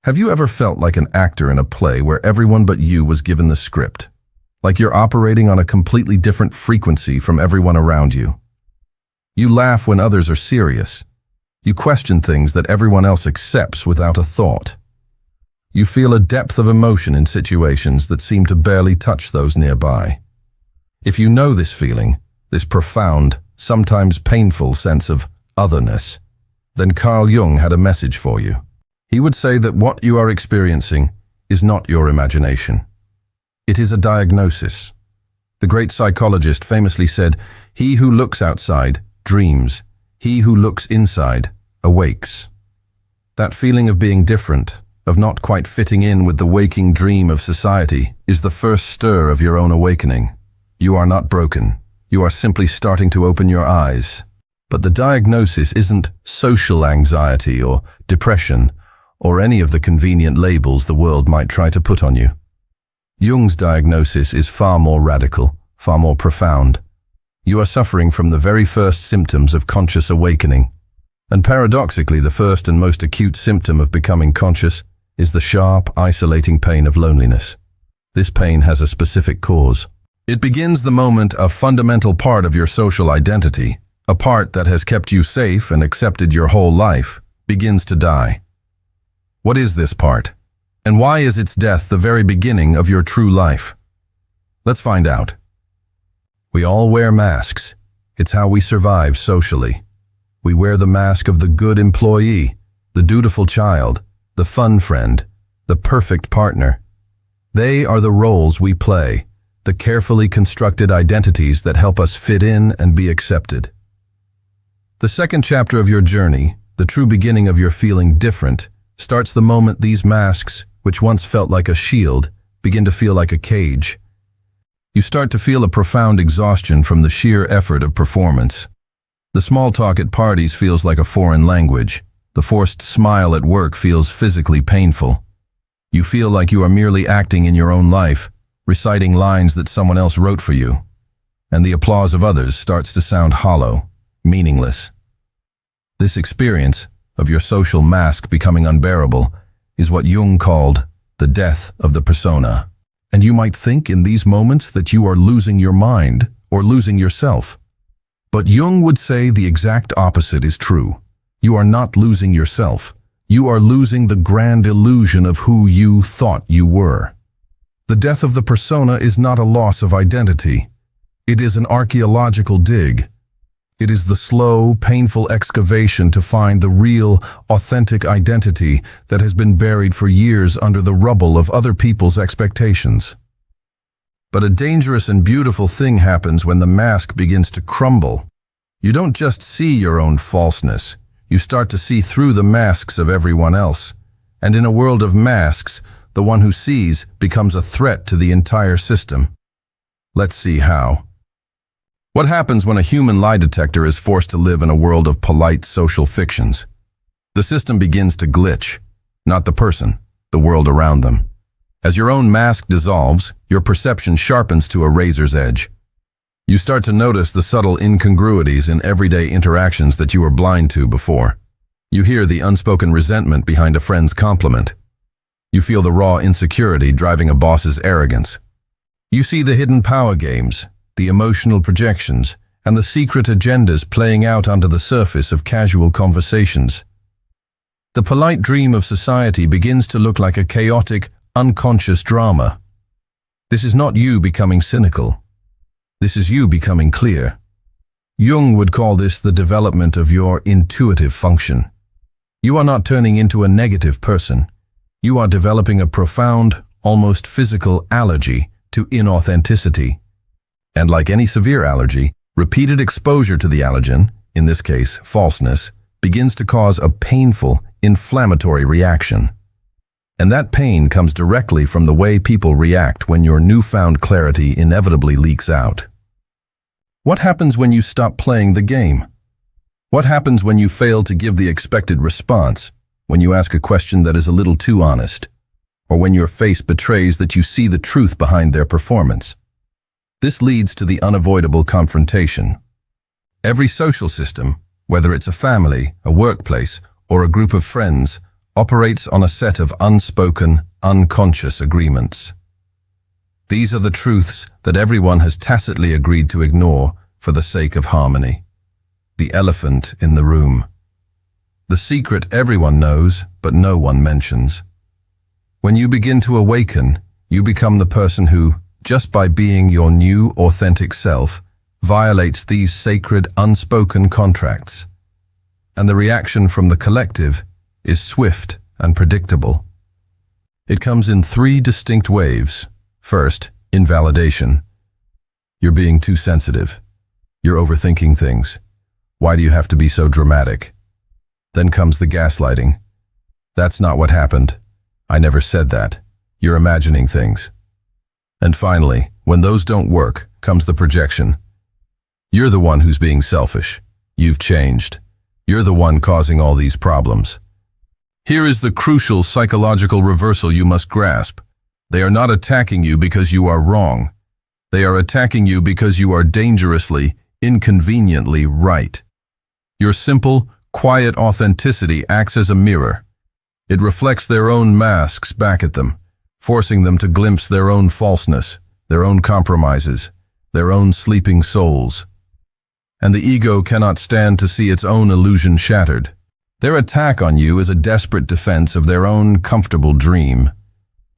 Have you ever felt like an actor in a play where everyone but you was given the script? Like you're operating on a completely different frequency from everyone around you. You laugh when others are serious. You question things that everyone else accepts without a thought. You feel a depth of emotion in situations that seem to barely touch those nearby. If you know this feeling, this profound, sometimes painful sense of otherness, then Carl Jung had a message for you. He would say that what you are experiencing is not your imagination. It is a diagnosis. The great psychologist famously said, "He who looks outside dreams. He who looks inside awakes." That feeling of being different, of not quite fitting in with the waking dream of society, is the first stir of your own awakening. You are not broken. You are simply starting to open your eyes. But the diagnosis isn't social anxiety or depression or any of the convenient labels the world might try to put on you. Jung's diagnosis is far more radical, far more profound. You are suffering from the very first symptoms of conscious awakening. And paradoxically, the first and most acute symptom of becoming conscious is the sharp, isolating pain of loneliness. This pain has a specific cause. It begins the moment a fundamental part of your social identity, a part that has kept you safe and accepted your whole life, begins to die. What is this part? And why is its death the very beginning of your true life? Let's find out. We all wear masks. It's how we survive socially. We wear the mask of the good employee, the dutiful child, the fun friend, the perfect partner. They are the roles we play, the carefully constructed identities that help us fit in and be accepted. The second chapter of your journey, the true beginning of your feeling different, starts the moment these masks, which once felt like a shield, begin to feel like a cage. You start to feel a profound exhaustion from the sheer effort of performance. The small talk at parties feels like a foreign language. The forced smile at work feels physically painful. You feel like you are merely acting in your own life, reciting lines that someone else wrote for you. And the applause of others starts to sound hollow, meaningless. This experience of your social mask becoming unbearable is what Jung called the death of the persona. And you might think in these moments that you are losing your mind or losing yourself. But Jung would say the exact opposite is true. You are not losing yourself. You are losing the grand illusion of who you thought you were. The death of the persona is not a loss of identity. It is an archaeological dig. It is the slow, painful excavation to find the real, authentic identity that has been buried for years under the rubble of other people's expectations. But a dangerous and beautiful thing happens when the mask begins to crumble. You don't just see your own falseness. You start to see through the masks of everyone else. And in a world of masks, the one who sees becomes a threat to the entire system. Let's see how. What happens when a human lie detector is forced to live in a world of polite social fictions? The system begins to glitch, not the person, the world around them. As your own mask dissolves, your perception sharpens to a razor's edge. You start to notice the subtle incongruities in everyday interactions that you were blind to before. You hear the unspoken resentment behind a friend's compliment. You feel the raw insecurity driving a boss's arrogance. You see the hidden power games, the emotional projections, and the secret agendas playing out under the surface of casual conversations. The polite dream of society begins to look like a chaotic, unconscious drama. This is not you becoming cynical. This is you becoming clear. Jung would call this the development of your intuitive function. You are not turning into a negative person. You are developing a profound, almost physical allergy to inauthenticity. And like any severe allergy, repeated exposure to the allergen, in this case falseness, begins to cause a painful, inflammatory reaction. And that pain comes directly from the way people react when your newfound clarity inevitably leaks out. What happens when you stop playing the game? What happens when you fail to give the expected response, when you ask a question that is a little too honest, or when your face betrays that you see the truth behind their performance? This leads to the unavoidable confrontation. Every social system, whether it's a family, a workplace, or a group of friends, operates on a set of unspoken, unconscious agreements. These are the truths that everyone has tacitly agreed to ignore for the sake of harmony. The elephant in the room. The secret everyone knows, but no one mentions. When you begin to awaken, you become the person who, just by being your new, authentic self, violates these sacred, unspoken contracts. And the reaction from the collective is swift and predictable. It comes in 3 distinct waves. First, invalidation. You're being too sensitive. You're overthinking things. Why do you have to be so dramatic? Then comes the gaslighting. That's not what happened. I never said that. You're imagining things. And finally, when those don't work, comes the projection. You're the one who's being selfish. You've changed. You're the one causing all these problems. Here is the crucial psychological reversal you must grasp. They are not attacking you because you are wrong. They are attacking you because you are dangerously, inconveniently right. Your simple, quiet authenticity acts as a mirror. It reflects their own masks back at them, forcing them to glimpse their own falseness, their own compromises, their own sleeping souls. And the ego cannot stand to see its own illusion shattered. Their attack on you is a desperate defense of their own comfortable dream.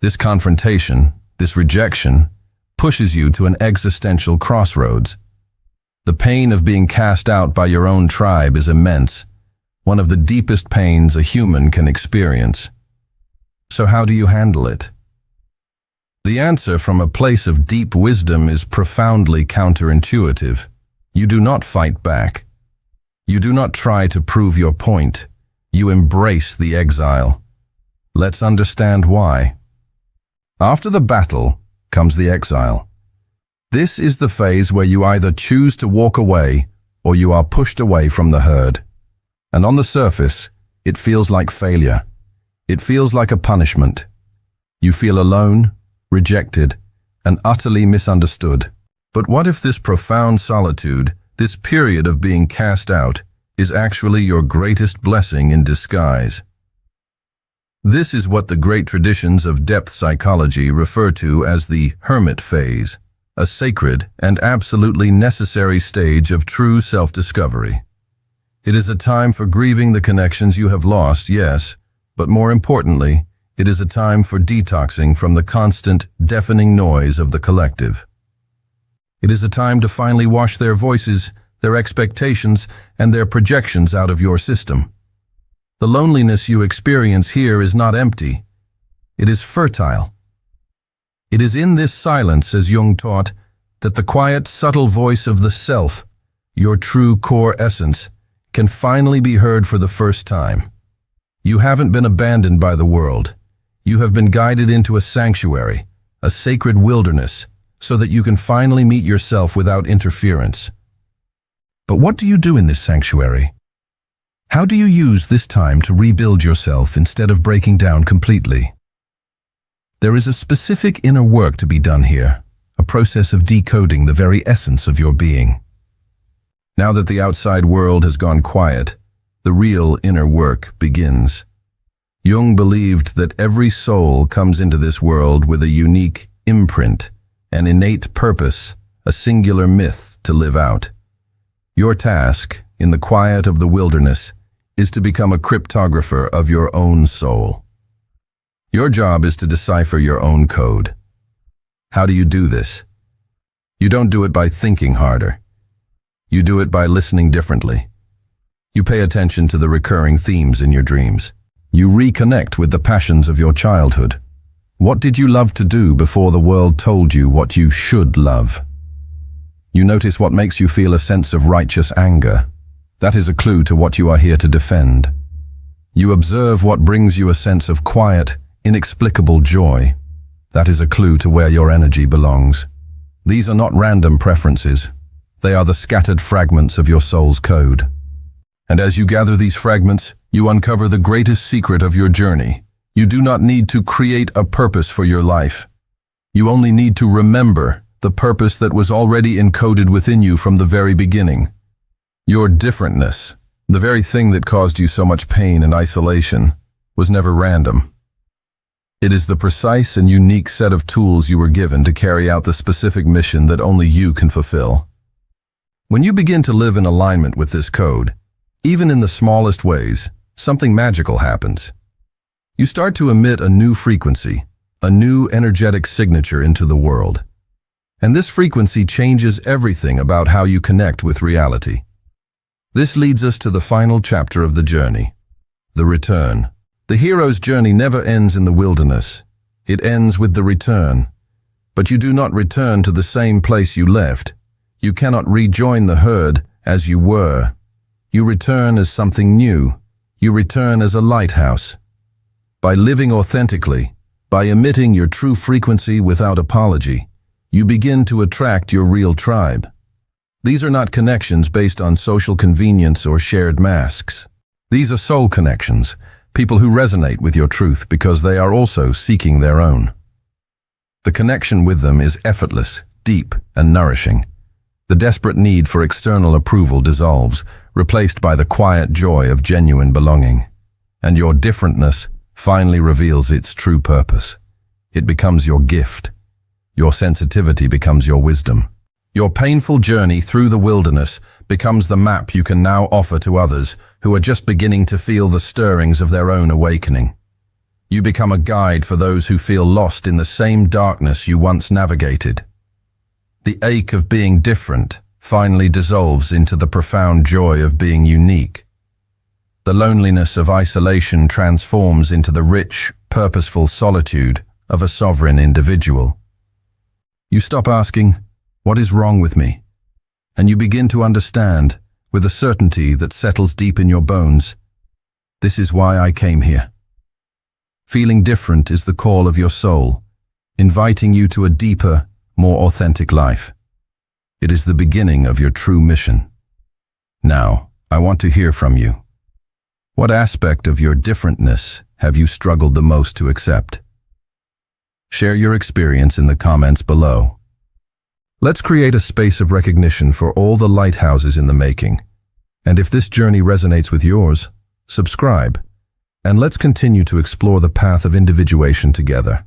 This confrontation, this rejection, pushes you to an existential crossroads. The pain of being cast out by your own tribe is immense, one of the deepest pains a human can experience. So how do you handle it? The answer from a place of deep wisdom is profoundly counterintuitive. You do not fight back. You do not try to prove your point. You embrace the exile. Let's understand why. After the battle comes the exile. This is the phase where you either choose to walk away or you are pushed away from the herd. And on the surface, it feels like failure. It feels like a punishment. You feel alone, rejected, and utterly misunderstood. But what if this profound solitude, this period of being cast out, is actually your greatest blessing in disguise? This is what the great traditions of depth psychology refer to as the hermit phase, a sacred and absolutely necessary stage of true self-discovery. It is a time for grieving the connections you have lost, yes, but more importantly, it is a time for detoxing from the constant, deafening noise of the collective. It is a time to finally wash their voices, their expectations, and their projections out of your system. The loneliness you experience here is not empty. It is fertile. It is in this silence, as Jung taught, that the quiet, subtle voice of the self, your true core essence, can finally be heard for the first time. You haven't been abandoned by the world. You have been guided into a sanctuary, a sacred wilderness, so that you can finally meet yourself without interference. But what do you do in this sanctuary? How do you use this time to rebuild yourself instead of breaking down completely? There is a specific inner work to be done here, a process of decoding the very essence of your being. Now that the outside world has gone quiet, the real inner work begins. Jung believed that every soul comes into this world with a unique imprint, an innate purpose, a singular myth to live out. Your task, in the quiet of the wilderness, is to become a cryptographer of your own soul. Your job is to decipher your own code. How do you do this? You don't do it by thinking harder. You do it by listening differently. You pay attention to the recurring themes in your dreams. You reconnect with the passions of your childhood. What did you love to do before the world told you what you should love? You notice what makes you feel a sense of righteous anger. That is a clue to what you are here to defend. You observe what brings you a sense of quiet, inexplicable joy. That is a clue to where your energy belongs. These are not random preferences. They are the scattered fragments of your soul's code. And as you gather these fragments, you uncover the greatest secret of your journey. You do not need to create a purpose for your life. You only need to remember the purpose that was already encoded within you from the very beginning. Your differentness, the very thing that caused you so much pain and isolation, was never random. It is the precise and unique set of tools you were given to carry out the specific mission that only you can fulfill. When you begin to live in alignment with this code, even in the smallest ways, something magical happens. You start to emit a new frequency, a new energetic signature into the world. And this frequency changes everything about how you connect with reality. This leads us to the final chapter of the journey, the return. The hero's journey never ends in the wilderness. It ends with the return. But you do not return to the same place you left. You cannot rejoin the herd as you were. You return as something new. You return as a lighthouse. By living authentically, by emitting your true frequency without apology, you begin to attract your real tribe. These are not connections based on social convenience or shared masks. These are soul connections, people who resonate with your truth because they are also seeking their own. The connection with them is effortless, deep, and nourishing. The desperate need for external approval dissolves, replaced by the quiet joy of genuine belonging. And your differentness finally reveals its true purpose. It becomes your gift. Your sensitivity becomes your wisdom. Your painful journey through the wilderness becomes the map you can now offer to others who are just beginning to feel the stirrings of their own awakening. You become a guide for those who feel lost in the same darkness you once navigated. The ache of being different finally dissolves into the profound joy of being unique. The loneliness of isolation transforms into the rich, purposeful solitude of a sovereign individual. You stop asking, "What is wrong with me?" And you begin to understand, with a certainty that settles deep in your bones, "This is why I came here." Feeling different is the call of your soul, inviting you to a deeper, more authentic life. It is the beginning of your true mission. Now, I want to hear from you. What aspect of your differentness have you struggled the most to accept? Share your experience in the comments below. Let's create a space of recognition for all the lighthouses in the making. And if this journey resonates with yours, subscribe, and let's continue to explore the path of individuation together.